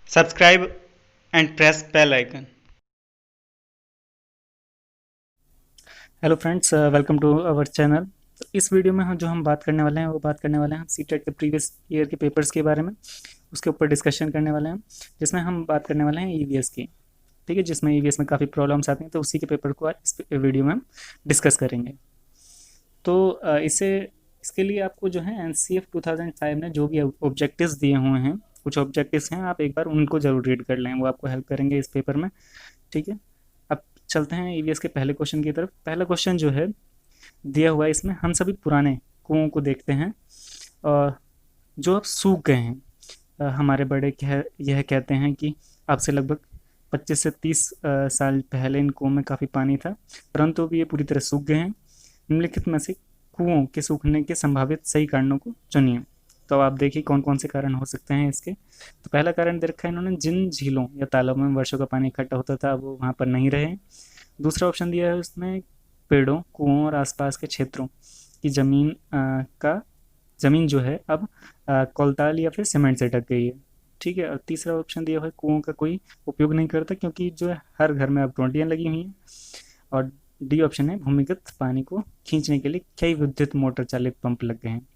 Subscribe and press bell icon. Hello friends, welcome to our channel. तो इस video में हम बात करने वाले हैं, वो बात करने वाले हैं हम सीटेट के प्रीवियस ईयर के पेपर्स के बारे में। उसके ऊपर डिस्कशन करने वाले हैं, जिसमें हम बात करने वाले हैं ईवीएस की। ठीक है, जिसमें ईवीएस में काफ़ी प्रॉब्लम्स आती हैं, तो उसी के पेपर को आज इस वीडियो में हम डिस्कस करेंगे। तो इसके लिए आपको जो है एनसीएफ 2005 ने जो भी ऑब्जेक्टिव्स दिए हुए हैं, कुछ ऑब्जेक्टिव्स हैं, आप एक बार उनको जरूर रीड कर लें, वो आपको हेल्प करेंगे इस पेपर में। ठीक है, अब चलते हैं ईवीएस के पहले क्वेश्चन की तरफ। पहला क्वेश्चन जो है दिया हुआ है, इसमें हम सभी पुराने कुओं को देखते हैं और जो अब सूख गए हैं। हमारे बड़े यह कहते हैं कि अब से लगभग 25 से 30 साल पहले इन कुओं में काफ़ी पानी था, परंतु अब ये पूरी तरह सूख गए हैं। निम्नलिखित में से कुओं के सूखने के संभावित सही कारणों को चुनिए। तो आप देखिए कौन कौन से कारण हो सकते हैं इसके। तो पहला कारण दे रखा है इन्होंने, जिन झीलों या तालाबों में वर्षों का पानी इकट्ठा होता था वो वहाँ पर नहीं रहे। दूसरा ऑप्शन दिया है उसमें, पेड़ों, कुओं और आसपास के क्षेत्रों की का ज़मीन जो है अब कोलताल या फिर सीमेंट से ढक गई है। ठीक है, और तीसरा ऑप्शन दिया हुआ है, कुओं का कोई उपयोग नहीं करता क्योंकि जो है हर घर में अब टोंटियाँ लगी हुई हैं। और डी ऑप्शन है, भूमिगत पानी को खींचने के लिए कई विद्युत मोटर चालित पंप लग गए हैं।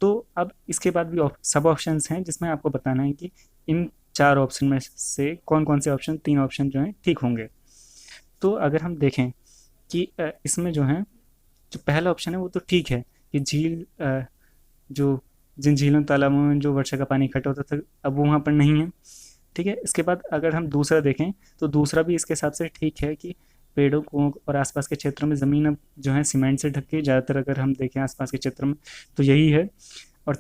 तो अब इसके बाद भी सब ऑप्शंस हैं, जिसमें आपको बताना है कि इन चार ऑप्शन में से कौन कौन से ऑप्शन, तीन ऑप्शन जो हैं ठीक होंगे। तो अगर हम देखें कि इसमें जो है, जो पहला ऑप्शन है वो तो ठीक है कि जो जिन झीलों तालाबों में जो वर्षा का पानी इकट्ठा होता था अब वो वहाँ पर नहीं है। ठीक है, इसके बाद अगर हम दूसरा देखें तो दूसरा भी इसके हिसाब से ठीक है कि पेड़ों को और आसपास के क्षेत्रों में ज़मीन अब जो है सीमेंट से ढक गई ज़्यादातर, अगर हम देखें आसपास के क्षेत्रों में तो यही है। और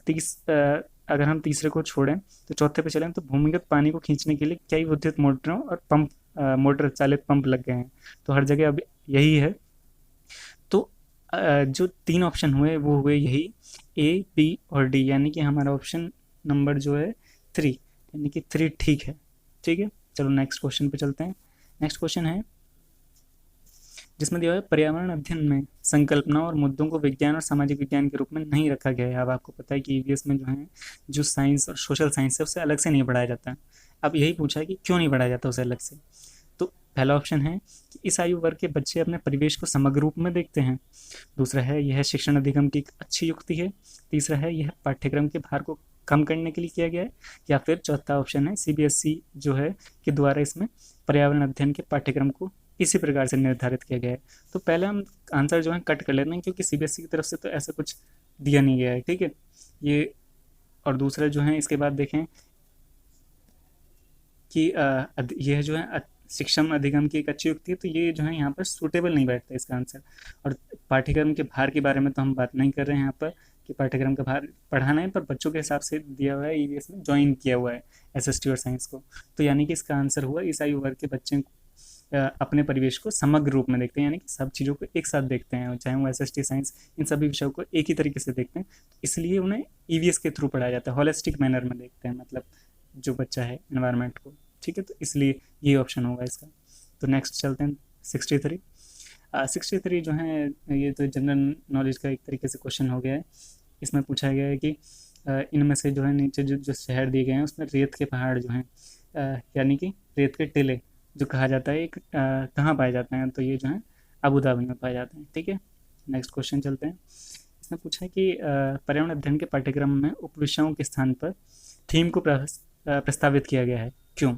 अगर हम तीसरे को छोड़ें तो चौथे पे चलें तो भूमिगत पानी को खींचने के लिए कई विद्युत मोटरों और मोटर चालित पंप लग गए हैं। तो हर जगह अब यही है। तो जो तीन ऑप्शन हुए वो हुए यही, ए, बी और डी, यानी कि हमारा ऑप्शन नंबर जो है थ्री, यानी कि थ्री ठीक है। ठीक है, चलो नेक्स्ट क्वेश्चन पे चलते हैं। नेक्स्ट क्वेश्चन है जिसमें दिया हुआ है, पर्यावरण अध्ययन में संकल्पना और मुद्दों को विज्ञान और सामाजिक विज्ञान के रूप में नहीं रखा गया है। अब आपको पता है कि ईवीएस में जो है, जो साइंस और सोशल साइंस है उसे अलग से नहीं पढ़ाया जाता है। अब यही पूछा है कि क्यों नहीं पढ़ाया जाता उसे अलग से। तो पहला ऑप्शन है कि इस आयु वर्ग के बच्चे अपने परिवेश को समग्र रूप में देखते हैं। दूसरा है, यह शिक्षण अधिगम की एक अच्छी युक्ति है। तीसरा है, यह पाठ्यक्रम के भार को कम करने के लिए किया गया है। या फिर चौथा ऑप्शन है, सीबीएसई जो है के द्वारा इसमें पर्यावरण अध्ययन के पाठ्यक्रम को इसी प्रकार से निर्धारित किया गया है। तो पहले हम आंसर जो है कट कर लेते हैं, क्योंकि सीबीएसई की तरफ से तो ऐसा कुछ दिया नहीं गया है। ठीक है, ये। और दूसरा जो है, इसके बाद देखें कि यह जो है शिक्षण अधिगम की एक अच्छी युक्ति है, तो ये जो है यहाँ पर सूटेबल नहीं बैठता इसका आंसर। और पाठ्यक्रम के भार के बारे में तो हम बात नहीं कर रहे हैं यहाँ पर कि पाठ्यक्रम का भार पढ़ाना है, पर बच्चों के हिसाब से दिया हुआ है, ईवीएस में ज्वाइन किया हुआ है एसएसटी और साइंस को। तो यानी कि इसका आंसर हुआ, इस आयु वर्ग के बच्चे अपने परिवेश को समग्र रूप में देखते हैं, यानी कि सब चीज़ों को एक साथ देखते हैं, चाहे वो एसएसटी साइंस, इन सभी विषयों को एक ही तरीके से देखते हैं। इसलिए उन्हें ईवीएस के थ्रू पढ़ाया जाता है, होलिस्टिक मैनर में देखते हैं, मतलब जो बच्चा है एनवायरनमेंट को। ठीक है, तो इसलिए ये ऑप्शन होगा इसका। तो नेक्स्ट चलते हैं 63। 63 जो है, ये तो जनरल नॉलेज का एक तरीके से क्वेश्चन हो गया है। इसमें पूछा गया है कि इनमें से जो है नीचे जो जो शहर दिए गए हैं उसमें रेत के पहाड़ जो हैं, यानी कि रेत के टीले जो कहा जाता है, एक कहाँ पाए जाते हैं, तो ये जो है अबू धाबी में पाए जाते हैं। ठीक है, नेक्स्ट क्वेश्चन चलते हैं। इसमें पूछा है कि पर्यावरण अध्ययन के पाठ्यक्रम में उपविषयों के स्थान पर थीम को प्रस्तावित किया गया है, क्यों?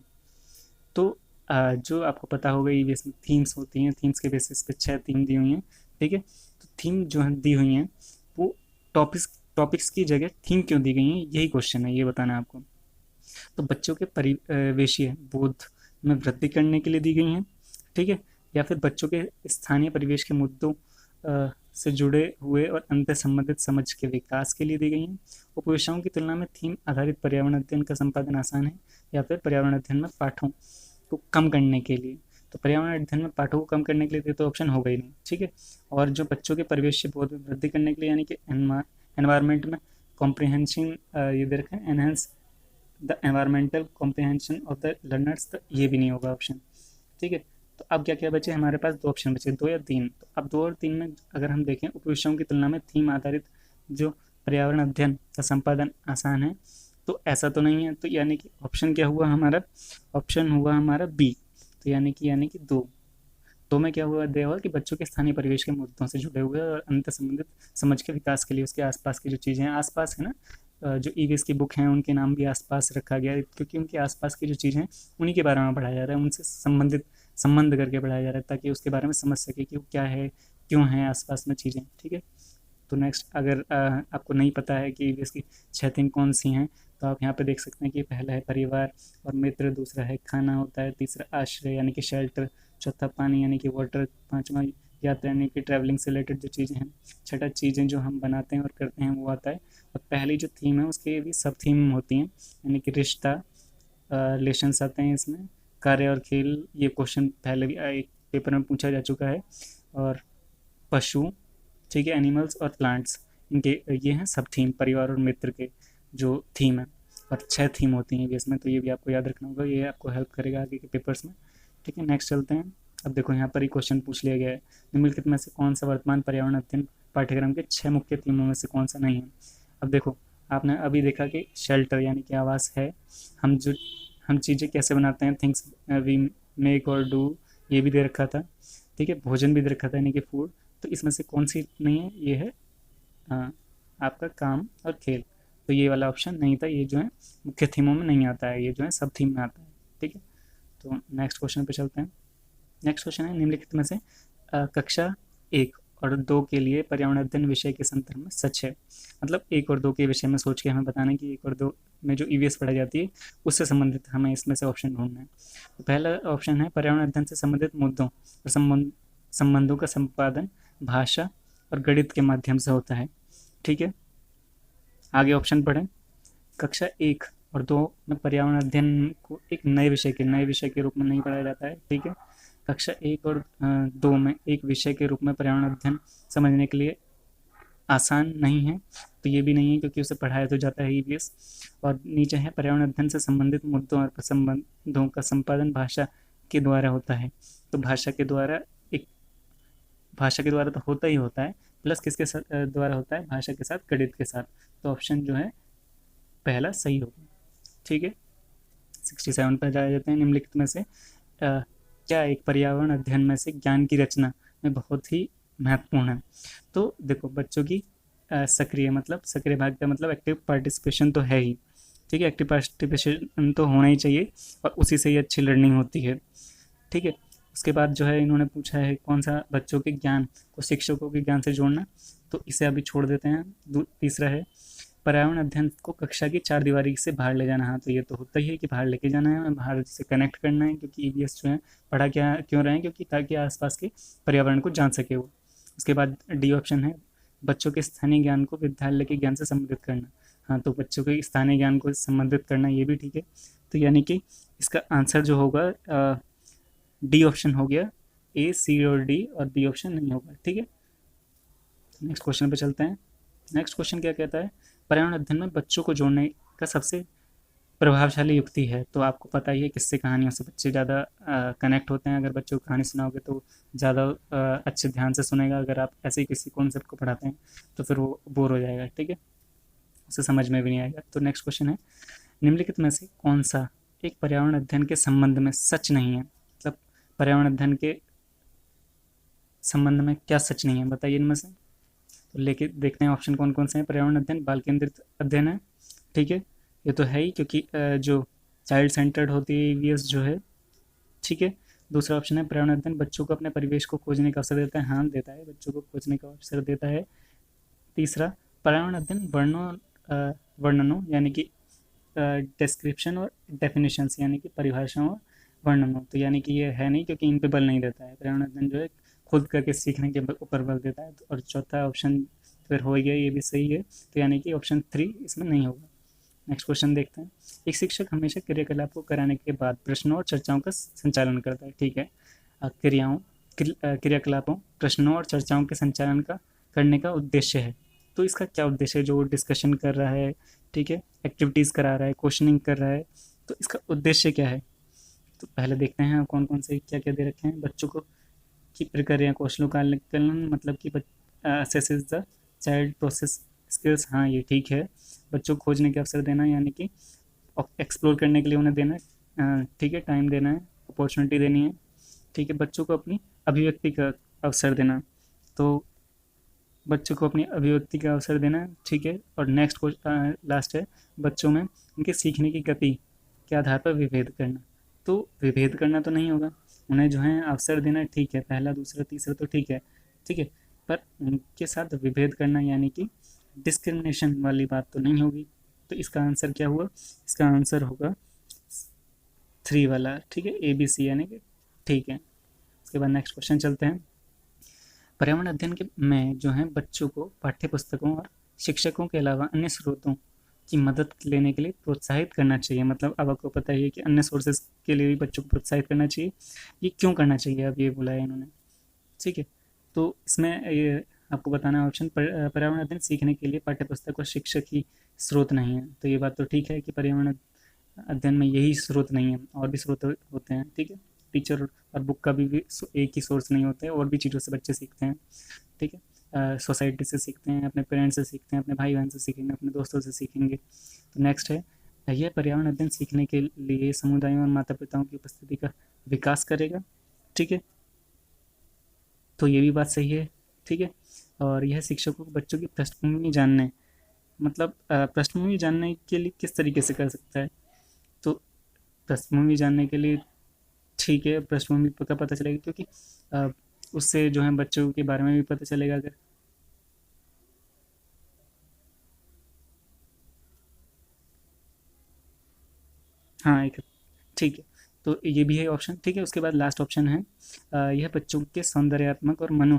तो जो आपको पता होगा, ईवीएस में थीम्स होती हैं, थीम्स के बेसिस पे 6 थीम दी हुई हैं। ठीक है, तो थीम जो है दी हुई हैं वो टॉपिक्स टॉपिक्स की जगह थीम क्यों दी गई हैं, यही क्वेश्चन है, ये बताना है आपको। तो बच्चों के परिवेशीय बोध में वृद्धि करने के लिए दी गई हैं। ठीक है, या फिर बच्चों के स्थानीय परिवेश के मुद्दों से जुड़े हुए और अंतर संबंधित समझ के विकास के लिए दी गई हैं। उपविषयों की तुलना में थीम आधारित पर्यावरण अध्ययन का संपादन आसान है। या फिर पर्यावरण अध्ययन में पाठों को कम करने के लिए। तो पर्यावरण अध्ययन में पाठों को कम करने के लिए तो ऑप्शन होगा ही नहीं। ठीक है, और जो बच्चों के परिवेश से बोध में वृद्धि करने के लिए, यानी कि एनवायरमेंट में कॉम्प्रिहेंशन, ये दे रखा है, enhance the environmental comprehension of the learners, तो ये भी नहीं होगा ऑप्शन। ठीक है, तो अब क्या क्या बचे हमारे पास, दो ऑप्शन बचे, दो या तीन। तो अब दो और तीन में अगर हम देखें, उपविषयों की तुलना में थीम आधारित जो पर्यावरण अध्ययन का संपादन आसान है, तो ऐसा तो नहीं है, तो यानी कि ऑप्शन क्या हुआ हमारा, ऑप्शन हुआ हमारा बी। तो यानी कि दो में क्या हुआ दिया हुआ कि बच्चों के स्थानीय परिवेश के मुद्दों से जुड़े हुए और अंतर संबंधित समझ के विकास के लिए उसके आसपास की जो चीज़ें हैं, आसपास है ना, जो ईवीएस की बुक हैं उनके नाम भी आसपास रखा गया है, क्योंकि उनके आसपास की जो चीज़ें हैं उन्हीं के बारे में पढ़ाया जा रहा है, उनसे संबंध करके पढ़ाया जा रहा है, ताकि उसके बारे में समझ सके कि वो क्या है, क्यों है आसपास में चीज़ें। ठीक है। तो नेक्स्ट, अगर आपको नहीं पता है कि इसकी 6 थीम कौन सी हैं, तो आप यहाँ पे देख सकते हैं कि पहला है परिवार और मित्र, दूसरा है खाना होता है, तीसरा आश्रय यानी कि शेल्टर, चौथा पानी यानी कि वाटर, पांचवा यात्रा यानी कि ट्रैवलिंग से रिलेटेड जो चीज़ें हैं, छठा चीज़ें जो हम बनाते हैं और करते हैं वो आता है, और पहली जो थीम है उसके भी सब थीम होती हैं, यानी कि रिश्ता, रिलेशंस आते हैं इसमें, कार्य और खेल, ये क्वेश्चन पहले भी एक पेपर में पूछा जा चुका है, और पशु, ठीक है, एनिमल्स और प्लांट्स, इनके ये हैं सब थीम, परिवार और मित्र के जो थीम है, और 6 थीम होती हैं इसमें, तो ये भी आपको याद रखना होगा, ये आपको हेल्प करेगा आगे के पेपर्स में। ठीक है, नेक्स्ट चलते हैं। अब देखो यहाँ पर ही क्वेश्चन पूछ लिया गया है, निम्नलिखित में से कौन सा वर्तमान पर्यावरण अध्ययन पाठ्यक्रम के 6 मुख्य थीमों में से कौन सा नहीं है। अब देखो, आपने अभी देखा कि शेल्टर यानी कि आवास है, हम चीज़ें कैसे बनाते हैं, थिंग्स वी मेक और डू, ये भी दे रखा था। ठीक है, भोजन भी दे रखा था यानी कि फूड। तो इसमें से कौन सी नहीं है, ये है आपका काम और खेल। तो ये वाला ऑप्शन नहीं था, ये जो है मुख्य थीमों में नहीं आता है, ये जो है सब थीम में आता है। ठीक है, तो नेक्स्ट क्वेश्चन पे चलते हैं। नेक्स्ट क्वेश्चन है, निम्नलिखित में से कक्षा 1 और 2 के लिए पर्यावरण अध्ययन विषय के संदर्भ में सच है। मतलब 1 और 2 के विषय में सोच के हमें बताना है कि 1 और 2 में जो ईवीएस पढ़ाई जाती है उससे संबंधित हमें इसमें से ऑप्शन ढूंढना है। तो पहला ऑप्शन है, पर्यावरण अध्ययन से संबंधित मुद्दों और संबंधों का संपादन भाषा और गणित के माध्यम से होता है। ठीक है, आगे ऑप्शन पढ़ें। कक्षा 1 और 2 में पर्यावरण अध्ययन को एक नए विषय के रूप में नहीं पढ़ाया जाता है। ठीक है, कक्षा 1 और 2 में एक विषय के रूप में पर्यावरण अध्ययन समझने के लिए आसान नहीं है, तो ये भी नहीं है क्योंकि उसे पढ़ाया तो जाता है ईवीएस। और नीचे है, पर्यावरण अध्ययन से संबंधित मुद्दों और संबंधों का संपादन भाषा के द्वारा होता है। तो भाषा के द्वारा तो होता ही होता है, प्लस किसके द्वारा होता है, भाषा के साथ, गणित के साथ। तो ऑप्शन जो है पहला सही होगा। ठीक है, 67 पर जा जाते हैं। निम्नलिखित में से क्या एक पर्यावरण अध्ययन में से ज्ञान की रचना में बहुत ही महत्वपूर्ण है। तो देखो, बच्चों की सक्रिय भाग का मतलब एक्टिव पार्टिसिपेशन तो है ही। ठीक है, एक्टिव पार्टिसिपेशन तो होना ही चाहिए, और उसी से ही अच्छी लर्निंग होती है। ठीक है, उसके बाद जो है इन्होंने पूछा है कौन सा बच्चों के ज्ञान को शिक्षकों के ज्ञान से जोड़ना, तो इसे अभी छोड़ देते हैं। तीसरा है, पर्यावरण अध्ययन को कक्षा की 4 दीवारी से बाहर ले जाना। हाँ, तो ये तो होता ही है कि बाहर लेके जाना है, बाहर से कनेक्ट करना है, क्योंकि ईवीएस जो है पढ़ा क्या क्यों रहे हैं, क्योंकि ताकि आसपास के पर्यावरण को जान सके वो। उसके बाद डी ऑप्शन है, बच्चों के स्थानीय ज्ञान को विद्यालय के ज्ञान से संबंधित करना। हाँ, तो बच्चों के स्थानीय ज्ञान को संबंधित करना, ये भी ठीक है। तो यानी कि इसका आंसर जो होगा डी ऑप्शन हो गया, ए, सी और डी, और बी ऑप्शन नहीं होगा। ठीक है, नेक्स्ट क्वेश्चन पे चलते हैं। नेक्स्ट क्वेश्चन क्या कहता है, पर्यावरण अध्ययन में बच्चों को जोड़ने का सबसे प्रभावशाली युक्ति है। तो आपको पता ही है, किस्से कहानियों से बच्चे ज़्यादा कनेक्ट होते हैं। अगर बच्चों को कहानी सुनाओगे तो ज़्यादा अच्छे ध्यान से सुनेगा। अगर आप ऐसे ही किसी कॉन्सेप्ट को पढ़ाते हैं तो फिर वो बोर हो जाएगा। ठीक है, उसे समझ में भी नहीं आएगा। तो नेक्स्ट क्वेश्चन है, निम्नलिखित में से कौन सा एक पर्यावरण अध्ययन के संबंध में सच नहीं है। मतलब पर्यावरण अध्ययन के संबंध में क्या सच नहीं है, बताइए इनमें से। तो लेके देखते हैं ऑप्शन कौन कौन से हैं। पर्यावरण अध्ययन बाल केंद्रित अध्ययन है। ठीक है, ये तो है ही, क्योंकि जो चाइल्ड सेंटर्ड होती है ईवीएस जो है। ठीक है, दूसरा ऑप्शन है, पर्यावरण अध्ययन बच्चों को अपने परिवेश को खोजने का अवसर देता है। हाँ, देता है, बच्चों को खोजने का अवसर देता है। तीसरा, पर्यावरण अध्ययन वर्णनों यानी कि डिस्क्रिप्शन और डेफिनेशंस यानी कि परिभाषाओं और वर्णनों, तो यानी कि ये है नहीं, क्योंकि इन पे बल नहीं देता है। पर्यावरण अध्ययन जो है खुद करके सीखने के ऊपर बल देता है। और चौथा ऑप्शन फिर हो गया, ये भी सही है। तो यानी कि ऑप्शन 3 इसमें नहीं होगा। नेक्स्ट क्वेश्चन देखते हैं। एक शिक्षक हमेशा क्रियाकलाप को कराने के बाद प्रश्नों और चर्चाओं का संचालन करता है। ठीक है, क्रियाकलापों, प्रश्नों और चर्चाओं के संचालन का करने का उद्देश्य है। तो इसका क्या उद्देश्य है, जो डिस्कशन कर रहा है, ठीक है, एक्टिविटीज़ करा रहा है, क्वेश्चनिंग कर रहा है, तो इसका उद्देश्य क्या है। तो पहले देखते हैं कौन कौन से क्या क्या दे रखे हैं। बच्चों को की प्रक्रिया कौशलों का आकलन, मतलब कि assesses the child process skills, हाँ ये ठीक है। बच्चों को खोजने के अवसर देना यानी कि एक्सप्लोर करने के लिए उन्हें देना है, ठीक है, टाइम देना है, अपॉर्चुनिटी देनी है, ठीक है। बच्चों को अपनी अभिव्यक्ति का अवसर देना, तो बच्चों को अपनी अभिव्यक्ति का अवसर देना, ठीक है। और नेक्स्ट लास्ट है, बच्चों में उनके सीखने की गति के आधार पर विभेद करना। तो विभेद करना तो नहीं होगा, उन्हें जो है अवसर देना, ठीक है, पहला दूसरा तीसरा तो ठीक है, ठीक है। पर उनके साथ विभेद करना यानी कि डिस्क्रिमिनेशन वाली बात तो नहीं होगी। तो इसका आंसर क्या हुआ? इसका आंसर होगा 3 वाला, ठीक है, ABC यानी कि ठीक है। उसके बाद नेक्स्ट क्वेश्चन चलते हैं। पर्यावरण अध्ययन के में जो है बच्चों को पाठ्य पुस्तकों और शिक्षकों के अलावा अन्य स्रोतों की मदद लेने के लिए प्रोत्साहित करना चाहिए। मतलब अब आपको पता ही है कि अन्य सोर्सेज के लिए भी बच्चों को प्रोत्साहित करना चाहिए। ये क्यों करना चाहिए, अब ये बोला है इन्होंने, ठीक है। तो इसमें ये आपको बताना है ऑप्शन, पर्यावरण अध्ययन सीखने के लिए पाठ्य पुस्तक और शिक्षक ही स्रोत नहीं है। तो ये बात तो ठीक है कि पर्यावरण अध्ययन में यही स्रोत नहीं है, और भी स्रोत होते हैं, ठीक है। टीचर और बुक का भी एक ही सोर्स नहीं होता है, और भी चीज़ों से बच्चे सीखते हैं, ठीक है। सोसाइटी से सीखते हैं, अपने पेरेंट्स से सीखते हैं, अपने भाई बहन से सीखेंगे, अपने दोस्तों से सीखेंगे। तो नेक्स्ट है, यह पर्यावरण अध्ययन सीखने के लिए समुदायों और माता पिताओं की उपस्थिति का विकास करेगा, ठीक है। तो ये भी बात सही है, ठीक है। और यह शिक्षकों को बच्चों की पृष्ठभूमि जानने, मतलब पृष्ठभूमि जानने के लिए किस तरीके से कर सकता है? तो पृष्ठभूमि जानने के लिए, ठीक है, पृष्ठभूमि का पता चलेगा, क्योंकि अ, उससे जो है बच्चों के बारे में भी पता चलेगा। अगर हाँ एक, ठीक है, तो ये भी है ऑप्शन, ठीक है। उसके बाद लास्ट ऑप्शन है, यह बच्चों के सौंदर्यात्मक और मनोक्रियात्मक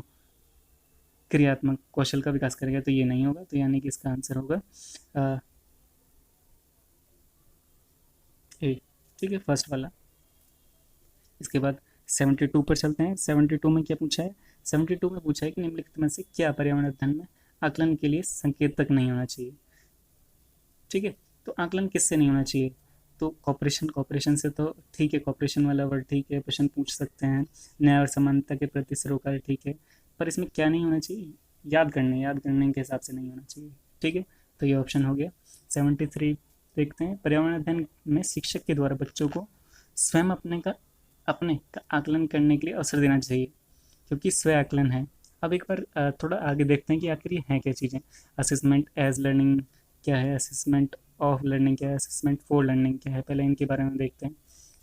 कौशल का विकास करेगा। तो ये नहीं होगा, तो यानी कि इसका आंसर होगा ए, ठीक है, फर्स्ट वाला। इसके बाद 72 पर चलते हैं। 72 में क्या पूछा है? 72 में पूछा है कि निम्नलिखित में से क्या पर्यावरण अध्ययन में आकलन के लिए संकेतक नहीं होना चाहिए, ठीक है। तो आकलन किससे नहीं होना चाहिए? तो कॉपरेशन से तो ठीक है, कॉपरेशन वाला वर्ड ठीक है, प्रश्न पूछ सकते हैं, न्याय और समानता के प्रति सरोकार, ठीक है। पर इसमें क्या नहीं होना चाहिए? याद करने के हिसाब से नहीं होना चाहिए, ठीक है। तो ये ऑप्शन हो गया। 73 देखते हैं, पर्यावरण अध्ययन में शिक्षक के द्वारा बच्चों को स्वयं अपने का आकलन करने के लिए अवसर देना चाहिए, क्योंकि स्व आकलन है। अब एक बार थोड़ा आगे देखते हैं कि आखिर ये हैं क्या चीज़ें। असेसमेंट एज लर्निंग क्या है, असेसमेंट ऑफ लर्निंग क्या है, असेसमेंट फॉर लर्निंग क्या है, पहले इनके बारे में देखते हैं,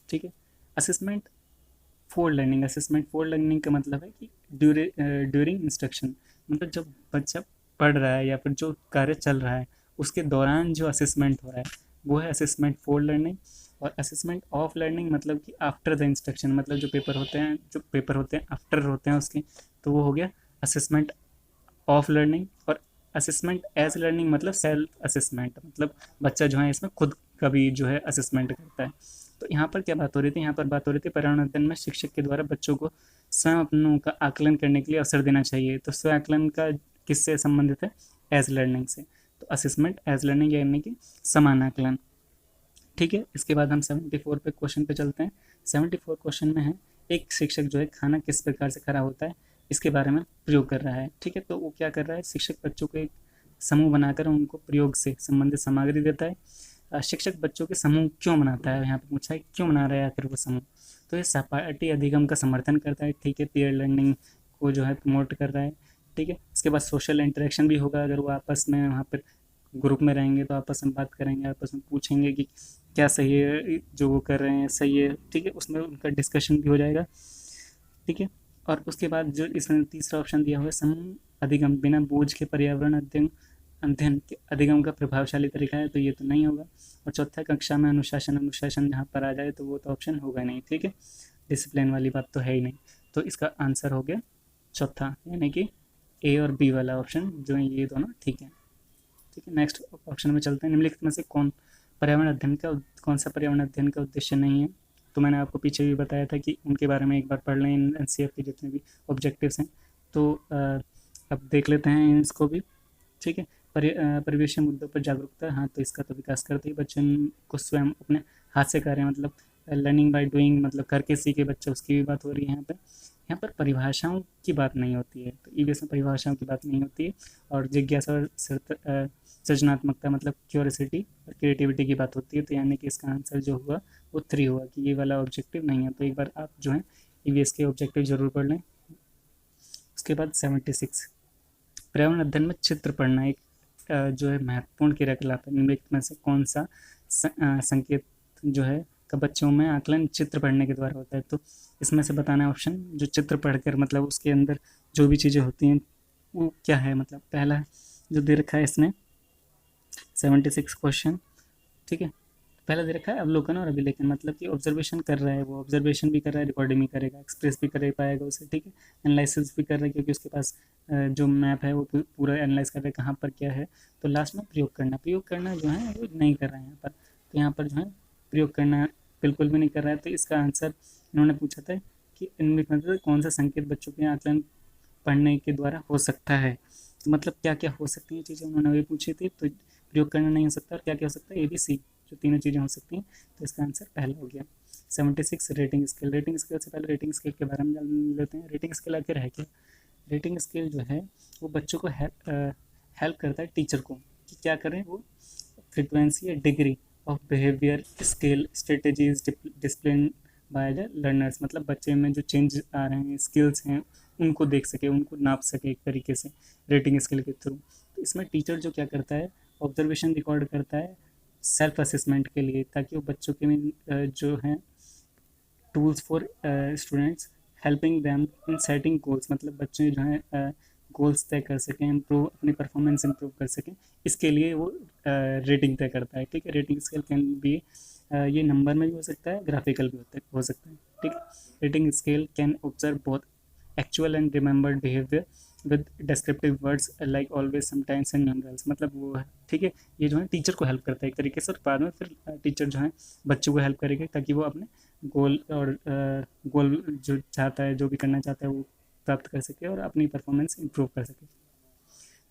ठीक है। असेसमेंट फॉर लर्निंग का मतलब है कि ड्यूरिंग इंस्ट्रक्शन, मतलब जब बच्चा पढ़ रहा है या फिर जो कार्य चल रहा है उसके दौरान जो असेसमेंट हो रहा है वो है असेसमेंट फॉर लर्निंग। और असेसमेंट ऑफ लर्निंग मतलब कि आफ्टर द इंस्ट्रक्शन, मतलब जो पेपर होते हैं आफ्टर होते हैं उसके, तो वो हो गया असेसमेंट ऑफ लर्निंग। और असेसमेंट एज लर्निंग मतलब सेल्फ असेसमेंट, मतलब बच्चा जो है इसमें खुद का भी जो है असेसमेंट करता है। तो यहाँ पर क्या बात हो रही थी? यहाँ पर बात हो रही थी पर्यावरण अध्ययन में शिक्षक के द्वारा बच्चों को स्वयं अपनों का आकलन करने के लिए अवसर देना चाहिए। तो स्व आकलन का किससे संबंधित है? एज लर्निंग से। तो असेसमेंट एज लर्निंग यानी कि समान आकलन, ठीक है। इसके बाद हम 74 पे क्वेश्चन पे चलते हैं। 74 क्वेश्चन में है, एक शिक्षक जो है खाना किस प्रकार से खराब होता है इसके बारे में प्रयोग कर रहा है, ठीक है। तो वो क्या कर रहा है? शिक्षक बच्चों को एक समूह बनाकर उनको प्रयोग से संबंधित सामग्री देता है। शिक्षक बच्चों के समूह क्यों बनाता है? यहाँ पे पूछा है क्यों बना रहा है आखिर वो समूह। तो ये सहपाठी अधिगम का समर्थन करता है, ठीक है, पीयर लर्निंग को जो है प्रमोट कर रहा है, ठीक है। इसके बाद सोशल इंटरेक्शन भी होगा, अगर वो आपस में वहाँ पर ग्रुप में रहेंगे तो आपस में बात करेंगे, आपस में पूछेंगे कि क्या सही है जो वो कर रहे हैं, सही है, ठीक है, उसमें उनका डिस्कशन भी हो जाएगा, ठीक है। और उसके बाद जो इसमें तीसरा ऑप्शन दिया हुआ है, समूह अधिगम बिना बोझ के पर्यावरण अध्ययन अध्ययन के अधिगम का प्रभावशाली तरीका है, तो ये तो नहीं होगा। और चौथा कक्षा में अनुशासन जहाँ पर आ जाए तो वो तो ऑप्शन होगा नहीं, ठीक है, डिसिप्लिन वाली बात तो है ही नहीं। तो इसका आंसर हो गया चौथा, यानी कि ए और बी वाला ऑप्शन जो है, ये दोनों ठीक है, ठीक है। नेक्स्ट ऑप्शन में चलते हैं। निम्नलिखित में से कौन सा पर्यावरण अध्ययन का उद्देश्य नहीं है? तो मैंने आपको पीछे भी बताया था कि उनके बारे में एक बार पढ़ लें, एनसीईआरटी के जितने भी ऑब्जेक्टिव्स हैं। तो अब देख लेते हैं इसको भी, ठीक है। परिवेशीय मुद्दों पर जागरूकता, हाँ तो इसका तो विकास करते ही बच्चों को स्वयं अपने हाथ से कार्य, मतलब लर्निंग बाय डूइंग, मतलब करके सीखे बच्चा, उसकी भी बात हो रही है यहाँ पे। यहाँ पर परिभाषाओं की बात नहीं होती है, तो ईवीएस में परिभाषाओं की बात नहीं होती है, और जिज्ञासा और सृजनात्मकता मतलब क्यूरियोसिटी और क्रिएटिविटी की बात होती है। तो यानी कि इसका आंसर जो हुआ वो 3 हुआ कि ये वाला ऑब्जेक्टिव नहीं है। तो एक बार आप जो है ईवीएस के ऑब्जेक्टिव जरूर पढ़ लें। उसके बाद 76 पर्यावरण अध्ययन में चित्र पढ़ना एक जो है महत्वपूर्ण क्रियाकलाप है। निम्नलिखित में से कौन सा संकेत जो है का बच्चों में आकलन चित्र पढ़ने के द्वारा होता है। तो इसमें से बताना है ऑप्शन जो चित्र पढ़कर मतलब उसके अंदर जो भी चीज़ें होती हैं वो क्या है। मतलब पहला जो दे रखा है इसमें 76 क्वेश्चन, ठीक है। पहला दे रखा है अवलोकन और अभिलेखन, मतलब कि ऑब्जर्वेशन कर रहा है, वो ऑब्जर्वेशन भी कर रहा है, रिकॉर्डिंग भी करेगा, एक्सप्रेस भी कर पाएगा उसे, ठीक है। एनालिसिस भी कर रहा है क्योंकि उसके पास जो मैप है वो पूरा एनालाइज कर रहा है कहाँ पर क्या है। तो लास्ट में प्रयोग करना जो है वो नहीं कर रहा है यहाँ पर। तो यहाँ पर जो है प्रयोग करना बिल्कुल भी नहीं कर रहा है। तो इसका आंसर इन्होंने पूछा था कि इनमें मतलब कौन सा संकेत बच्चों के आकलन पढ़ने के द्वारा हो सकता है। तो मतलब क्या क्या हो सकती हैं चीज़ें उन्होंने वही पूछी थी। तो प्रयोग करना नहीं हो सकता और क्या क्या हो सकता है, ABC जो तीनों चीज़ें हो सकती हैं। तो इसका आंसर पहला हो गया। 76 रेटिंग स्केल से पहले रेटिंग स्केल के बारे में जान लेते हैं। रेटिंग स्केल आखिर है क्या। रेटिंग स्केल जो है वो बच्चों को हेल्प करता है टीचर को कि क्या करें, वो फ्रिक्वेंसी या degree of behaviour scale strategies discipline by the learners, मतलब बच्चे में जो चेंज आ रहे हैं स्किल्स हैं उनको देख सके, उनको नाप सके एक तरीके से रेटिंग स्केल के थ्रू। तो इसमें टीचर जो क्या करता है ऑब्जर्वेशन रिकॉर्ड करता है सेल्फ असेसमेंट के लिए, ताकि वो बच्चों के में जो हैं tools for students helping them in setting goals, मतलब बच्चे जो हैं गोल्स तय कर सकें, इम्प्रूव अपनी परफॉर्मेंस इम्प्रूव कर सकें, इसके लिए वो रेटिंग तय करता है, ठीक है। रेटिंग स्केल कैन बी ये नंबर में भी हो सकता है, ग्राफिकल भी हो सकता है, ठीक है। Rating scale can observe both actual and remembered behaviour with descriptive words like always sometimes and numerals, मतलब वो है, ठीक है। ये जो है टीचर को हेल्प करता है एक तरीके से, और बाद में फिर टीचर जो है बच्चों को हेल्प करेगा ताकि वो अपने गोल और गोल जो चाहता है, जो भी करना चाहता है वो प्राप्त कर सके और अपनी परफॉर्मेंस इंप्रूव कर सके,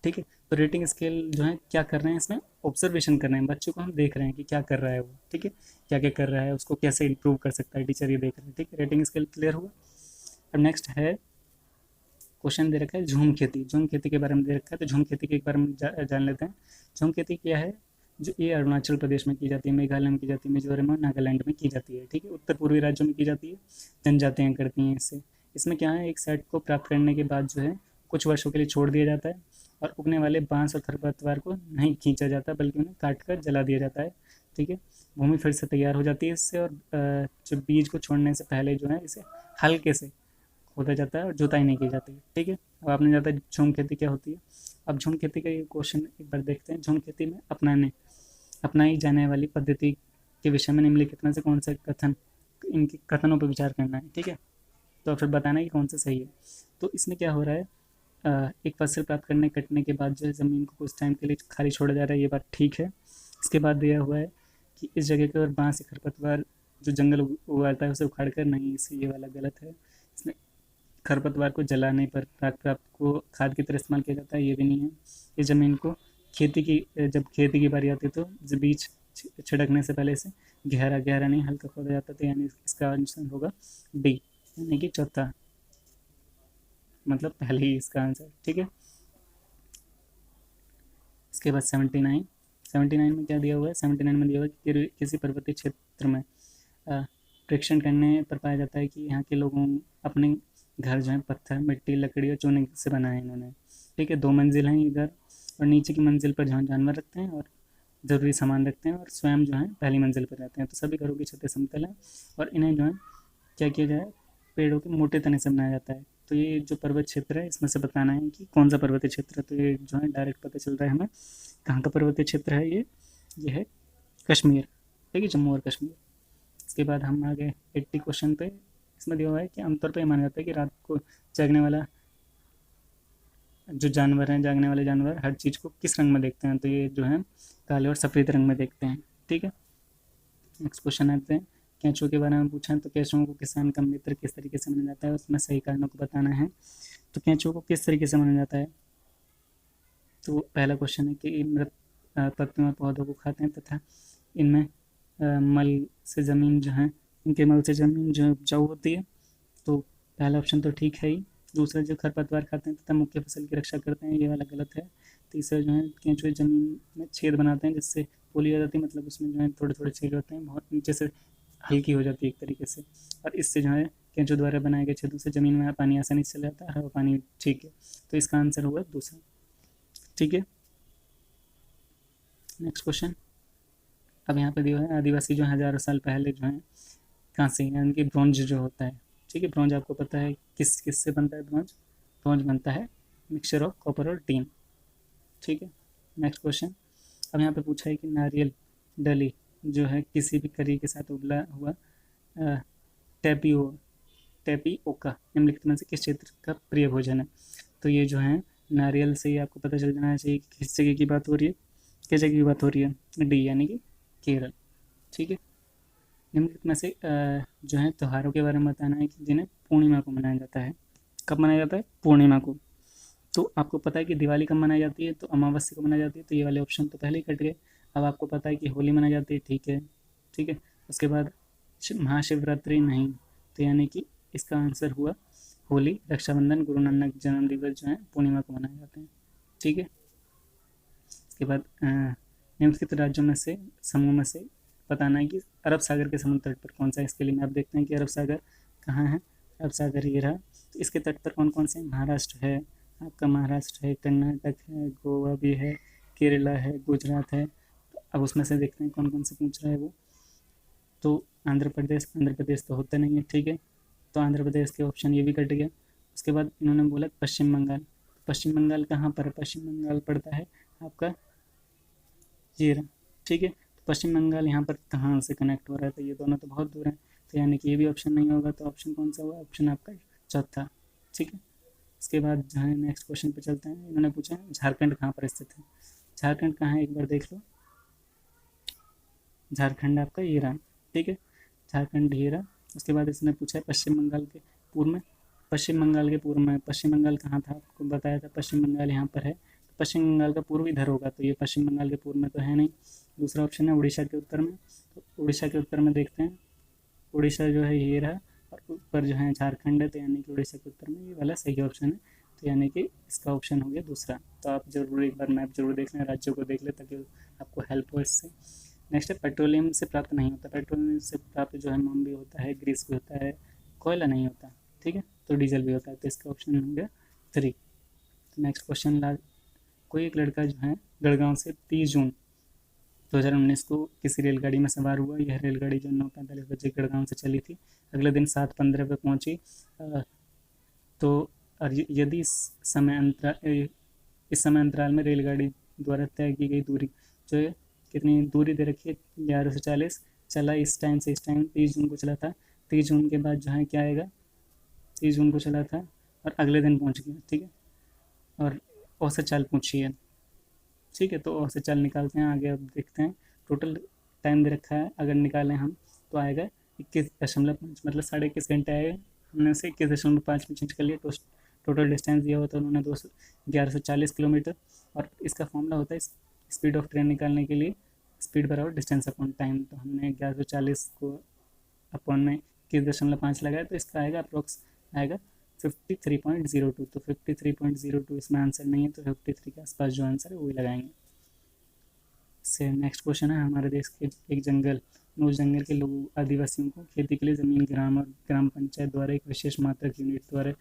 ठीक है। तो रेटिंग स्केल जो है क्या कर रहे हैं इसमें ऑब्जर्वेशन कर रहे हैं, बच्चों को हम देख रहे हैं कि क्या कर रहा है वो, ठीक है, क्या क्या कर रहा है, उसको कैसे इंप्रूव कर सकता है टीचर, ये देख रहे हैं, ठीक है। रेटिंग स्केल क्लियर हुआ। अब नेक्स्ट है क्वेश्चन दे रखा है झूम खेती। झूम खेती के बारे में दे रखा है, तो झूम खेती के बारे में जान लेते हैं। झूम खेती क्या है, जो ये अरुणाचल प्रदेश में की जाती है, मेघालय में की जाती है, मिजोरम और नागालैंड में की जाती है, ठीक है। उत्तर पूर्वी राज्यों में की जाती है, जनजातियाँ करती हैं इससे। इसमें क्या है एक सेट को प्राप्त करने के बाद जो है कुछ वर्षों के लिए छोड़ दिया जाता है और उगने वाले बांस और खरपतवार को नहीं खींचा जाता बल्कि उन्हें काट कर जला दिया जाता है, ठीक है। भूमि फिर से तैयार हो जाती है इससे, और जो बीज को छोड़ने से पहले जो है इसे हल्के से खोदा जाता है और जुताई नहीं की जाती है, ठीक है। अब आपने जाता है झूम खेती क्या होती है। अब झूम खेती का ये क्वेश्चन एक बार देखते हैं। झूम खेती में अपनाई जाने वाली पद्धति के विषय में निम्नलिखित में से कौन सा कथन, इनके कथनों पर विचार करना है, ठीक है। तो फिर बताना है कि कौन सा सही है। तो इसमें क्या हो रहा है, एक फसल प्राप्त करने कटने के बाद जो है ज़मीन को कुछ टाइम के लिए खाली छोड़ा जा रहा है, ये बात ठीक है। इसके बाद दिया हुआ है कि इस जगह के और बांस या खरपतवार जो जंगल उगाता है उसे उखाड़ कर नहीं, इसे ये वाला गलत है। इसमें खरपतवार को जलाने पर प्राप्त को खाद की तरह इस्तेमाल किया जाता है, ये भी नहीं है। इस ज़मीन को जब खेती की बारी आती है तो बीज छिड़कने से पहले इसे गहरा गहरा नहीं हल्का खोदा जाता था, यानी इसका आंसर होगा डी, यानी कि चौथा, मतलब पहले ही इसका आंसर, ठीक है। इसके बाद 79 में क्या दिया हुआ है। 79 में दिया हुआ है कि किसी पर्वतीय क्षेत्र में परीक्षण करने पर पाया जाता है कि यहाँ के लोगों अपने घर जो है पत्थर मिट्टी लकड़ी और चूने से बनाए इन्होंने, ठीक है। 2 मंजिल हैं इधर, और नीचे की मंजिल पर जो है जानवर रखते हैं और ज़रूरी सामान रखते हैं, और स्वयं जो है पहली मंजिल पर रहते हैं। तो सभी घरों की छतें समतल हैं और इन्हें जो है क्या किया जाए, पेड़ों के मोटे तने से बनाया जाता है। तो ये जो पर्वत क्षेत्र है इसमें से बताना है कि कौन सा पर्वतीय क्षेत्र है। तो ये जो है डायरेक्ट पता चल रहा है हमें कहाँ का पर्वतीय क्षेत्र है, ये है कश्मीर, ठीक है, जम्मू और कश्मीर। इसके बाद हम आ गए 80 क्वेश्चन पे। इसमें दिया हुआ है कि आमतौर पर माना जाता है कि रात को जागने वाला जो जानवर हैं, जागने वाले जानवर हर चीज़ को किस रंग में देखते हैं। तो ये जो है काले और सफ़ेद रंग में देखते हैं, ठीक है। नेक्स्ट क्वेश्चन आते हैं केंचुओं के बारे में पूछा है। तो केंचुओं को किसान का मित्र किस तरीके से माना जाता है, उसमें सही कारणों को बताना है। तो केंचुओं को किस तरीके से माना जाता है। तो पहला क्वेश्चन है कि मृत पत्तियों और पौधों को खाते हैं तथा इनमें मल से ज़मीन जो है, इनके मल से ज़मीन जो है उपजाऊ होती है। तो पहला ऑप्शन तो ठीक है ही। दूसरा जो खरपतवार खाते हैं तथा मुख्य फसल की रक्षा करते हैं, ये वाला गलत है। तीसरा जो है केंचुए ज़मीन में छेद बनाते हैं जिससे पोली आ जाती है, मतलब उसमें जो है थोड़े थोड़े छेद होते हैं, बहुत नीचे से हल्की हो जाती है एक तरीके से, और इससे जो है केंचुए द्वारा बनाए गए छेदों से ज़मीन में पानी आसानी से चला जाता है, हवा पानी। ठीक है, तो इसका आंसर होगा दूसरा। ठीक है, नेक्स्ट क्वेश्चन। अब यहाँ पे दिया है आदिवासी जो हज़ारों साल पहले जो है कांसे यानी कि ब्रॉन्ज जो होता है। ठीक है, ब्रॉन्ज आपको पता है किस किस से बनता है ब्रॉन्ज? ब्रॉन्ज बनता है मिक्सचर ऑफ कॉपर और टीन। ठीक है, नेक्स्ट क्वेश्चन। अब यहाँ पे पूछा है कि नारियल डली जो है किसी भी करी के साथ उबला हुआ टेपियो टेपिओका निम्नलिखित में से किस क्षेत्र का प्रिय भोजन है? तो ये जो है नारियल से ही आपको पता चल जाना चाहिए कि किस जगह की बात हो रही है, किस जगह की बात हो रही है। डी यानी कि केरल। ठीक है, निम्नलिखित में से जो है त्योहारों के बारे में बताना है कि जिन्हें पूर्णिमा को मनाया जाता है। कब मनाया जाता है? पूर्णिमा को। तो आपको पता है कि दिवाली कब मनाई जाती है, तो अमावस्या को मनाई जाती है, तो ये वाले ऑप्शन तो पहले ही कट गए। अब आपको पता है कि होली मनाई जाती है, ठीक है। ठीक है, उसके बाद महाशिवरात्रि नहीं, तो यानी कि इसका आंसर हुआ होली, रक्षाबंधन, गुरु नानक जन्म दिवस जो है पूर्णिमा को मनाए जाते हैं। ठीक है, इसके बाद निम्नलिखित राज्यों में से समूह में से बताना है कि अरब सागर के समुद्र तट पर कौन सा है। इसके लिए मैप देखते हैं कि अरब सागर कहाँ है। अरब सागर ये रहा। तो इसके तट पर कौन कौन से? महाराष्ट्र है, आपका महाराष्ट्र है, कर्नाटक है, गोवा भी है, केरला है, गुजरात है। तो अब उसमें से देखते हैं कौन कौन से पूछ रहा है वो। तो आंध्र प्रदेश तो होता नहीं है, ठीक है, तो आंध्र प्रदेश के ऑप्शन ये भी कट गया। उसके बाद इन्होंने बोला पश्चिम बंगाल। पश्चिम बंगाल कहाँ पर है? पश्चिम बंगाल पड़ता है आपका ये रहा। ठीक है, तो पश्चिम बंगाल यहाँ पर कहाँ से कनेक्ट हो रहा है? तो ये दोनों तो बहुत दूर हैं, तो यानी कि ये भी ऑप्शन नहीं होगा। तो ऑप्शन कौन सा हुआ? ऑप्शन आपका चौथा। ठीक है, इसके बाद जो है नेक्स्ट क्वेश्चन पे चलते हैं। इन्होंने पूछा है झारखंड कहाँ पर स्थित है। झारखंड कहाँ है एक बार देख लो। झारखंड आपका ये रहा। ठीक है, झारखंड ये रहा। उसके बाद इसने पूछा है पश्चिम बंगाल के पूर्व में। पश्चिम बंगाल के पूर्व में पश्चिम बंगाल कहाँ था? आपको बताया था पश्चिम बंगाल यहाँ पर है। तो पश्चिम बंगाल का पूर्व इधर होगा, तो ये पश्चिम बंगाल के पूर्व में तो है नहीं। दूसरा ऑप्शन है उड़ीसा के उत्तर में। तो उड़ीसा के उत्तर में देखते हैं, उड़ीसा जो है ये रहा, और ऊपर जो है झारखंड है, तो यानी कि उड़ीसा के उत्तर में ये वाला सही ऑप्शन है। तो यानी कि इसका ऑप्शन हो गया दूसरा। तो आप जरूर एक बार मैप जरूर देख लें, राज्यों को देख लें, ताकि आपको हेल्प हो इससे। नेक्स्ट है पेट्रोलियम से प्राप्त नहीं होता। पेट्रोलियम से प्राप्त जो है मोम भी होता है, ग्रीस भी होता है, कोयला नहीं होता। ठीक है, तो डीजल भी होता है, तो इसका ऑप्शन हो गया 3। तो नेक्स्ट क्वेश्चन कोई एक लड़का जो है गढ़गांव से 30 जून 2019 को किसी रेलगाड़ी में सवार हुआ। यह रेलगाड़ी जो 9:45 बजे गढ़गांव से चली थी, अगले दिन 7:15 पे पहुंची। तो यदि इस समय अंतराल में रेलगाड़ी द्वारा तय की गई दूरी जो है, कितनी दूरी दे रखी है? 1140। चला इस टाइम से इस टाइम 30 जून को चला था। 30 जून के बाद जो है क्या आएगा? 30 जून को चला था और अगले दिन पहुंच गया। ठीक है, और औसत चाल पूछी है। ठीक है, तो औसत चाल निकालते हैं आगे। अब देखते हैं टोटल टाइम दे रखा है, अगर निकालें हम तो आएगा 21.5, मतलब 21.5 घंटे आएगा। हमने उसे 21.5 में चेंज कर लिया। टोटल डिस्टेंस दिया होता है उन्होंने 1140 किलोमीटर। और इसका फॉर्मूला होता है स्पीड ऑफ ट्रेन निकालने के लिए, स्पीड बराबर डिस्टेंस अपॉन टाइम। तो हमने 1140 को अपॉन में 21.5 लगाया, तो इसका आएगा अप्रोक्स आएगा 53.02। तो 53.02 इसमें आंसर नहीं है, तो 53 के आसपास जो आंसर है वही लगाएंगे। इससे नेक्स्ट क्वेश्चन है, हमारे देश के एक जंगल उस जंगल के लोगों आदिवासियों को खेती के लिए ज़मीन ग्राम और ग्राम पंचायत द्वारा एक विशेष मात्रक यूनिट द्वारा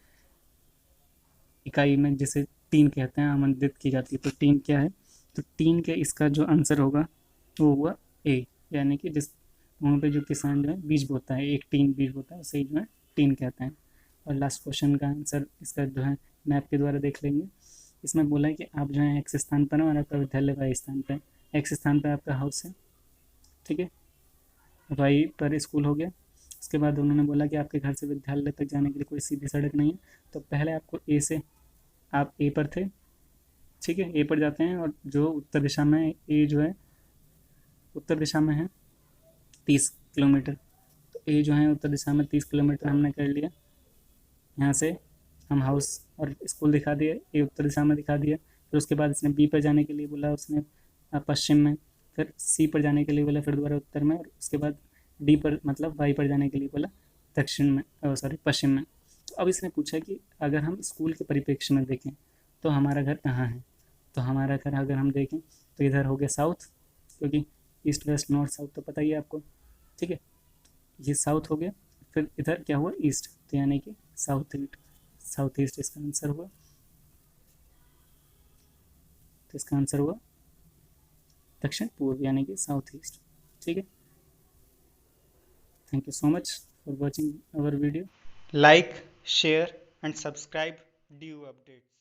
इकाई में, जिसे टीन कहते हैं, आमंत्रित की जाती है। तो टीन क्या है? तो टीन के इसका जो आंसर होगा वो हुआ ए, यानी कि जिस वहाँ पे जो किसान जो है बीज बोता है, एक टीन बीज बोता है, उसे जो है टीन कहते हैं। और लास्ट क्वेश्चन का आंसर इसका जो है मैप के द्वारा देख लेंगे। इसमें बोला है कि आप जो है एक्स स्थान पर हैं और आपका विद्यालय वाई स्थान पर। एक्स स्थान पर आपका हाउस है, ठीक है, वाई पर स्कूल हो गया। उसके बाद उन्होंने बोला कि आपके घर से विद्यालय तक जाने के लिए कोई सीधी सड़क नहीं है। तो पहले आपको ए से, आप ए पर थे, ठीक है, ए पर जाते हैं, और जो उत्तर दिशा में ए जो है उत्तर दिशा में है 30 किलोमीटर। तो ए जो है उत्तर दिशा में 30 किलोमीटर हमने कर लिया। यहाँ से हम हाउस और स्कूल दिखा दिए, ए उत्तर दिशा में दिखा दिया। फिर उसके बाद इसने बी पर जाने के लिए बोला, उसने पश्चिम में। फिर सी पर जाने के लिए बोला, फिर दोबारा उत्तर में। और उसके बाद डी पर मतलब वाई पर जाने के लिए बोला दक्षिण में, सॉरी पश्चिम में। तो अब इसने पूछा कि अगर हम स्कूल के परिप्रेक्ष्य में देखें तो हमारा घर कहाँ है। तो हमारा घर अगर हम देखें तो इधर हो गया साउथ, क्योंकि ईस्ट वेस्ट नॉर्थ साउथ तो पता ही है आपको, ठीक है। ये साउथ हो गया, फिर इधर क्या हुआ ईस्ट, तो यानी कि साउथ ईस्ट, साउथ ईस्ट इसका आंसर हुआ। तो इसका आंसर हुआ दक्षिण पूर्व यानी कि साउथ ईस्ट, ठीक है। Thank you so much for watching our video. Like, share and subscribe DU updates.